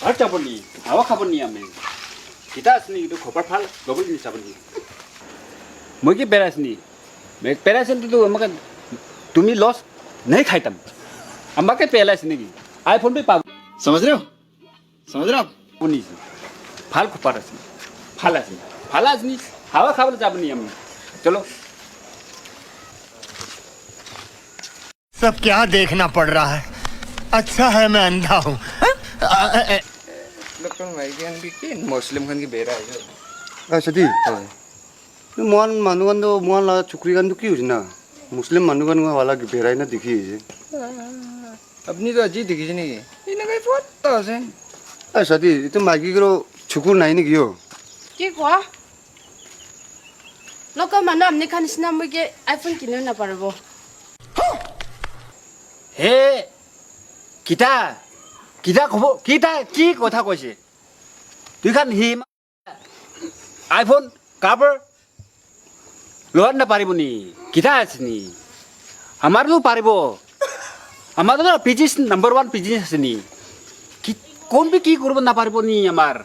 আর যাবনি হাওয়া খাবনি আমি কিতা আসনি কিন্তু খবর ভাল ডবল জিনিস যাবনি মই কি বেড়াসনি বেড়াছেন কিন্তু আমাকে তুমি লস नहीं खाइतम আমাকে পেলাইছ নাকি আইফোন पे পাব समझ रहे हो समझ रहे हो आप উনি ভাল খবর আছে ভাল আসনি হাওয়া খাবার যাবনি আমি চলো सब क्या देखना पड़ रहा है अच्छा है मैं अंधा हूँ लोकल माइग्रेन बिकिन मुस्लिम खान की बेरा है আচ্ছা মহান মানুগান মহান লাগা চুকরি গান কি হইছে না মুসলিম মানুগান ওয়ালা বেরাই না দেখি अपनी तो अजी दिखी नहीं इन्हें कहीं फोटो से আচ্ছা দি এটা মাগি গরো চুকুর নাই নাকি ও কি কোৱা লোকৰ মানুহ আমনি খান নিচিনা মই কি আইফোন কিনিব নাপাৰিব হে কিতা কিতা খবৰ কিতা কি কথা কইছে তুই খান হি আইফোন কাভাৰ লোৱাৰ নাপাৰিবনি কিতা আছেনি আমাৰতো পাৰিব আমাৰতো বিজনেছ নাম্বাৰ 1 বিজনেছ আছেনি কি কোন বি কি কৰিব নাপাৰিবনি আমাৰ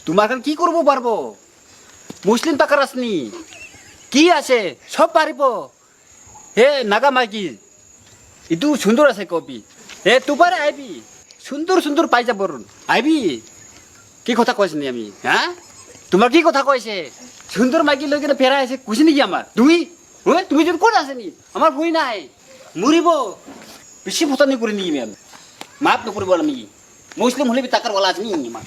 তোমাৰ খান কি কৰিব পাৰিব মুছলিম টাকাৰ আছেনি কি আছে সব পাৰিব হে নাগা মাইকি ইটো সুন্দর আছে কবি হে তুপারে আইবি সুন্দর সুন্দর পাই যাব আইবি কি কথা কইছ নি আমি হ্যাঁ তোমার কি কথা কইছে সুন্দর মাইকি লই কেনে ফেরা আছে কুছি নাকি আমার তুমি যদি কোন আছে নি আমার ভুই নাই মরিব বেশি ফতানি করে নি আমি মাপ নকরিব আমি মুসলিম হলে টাকার ওয়ালা আছে নি আমার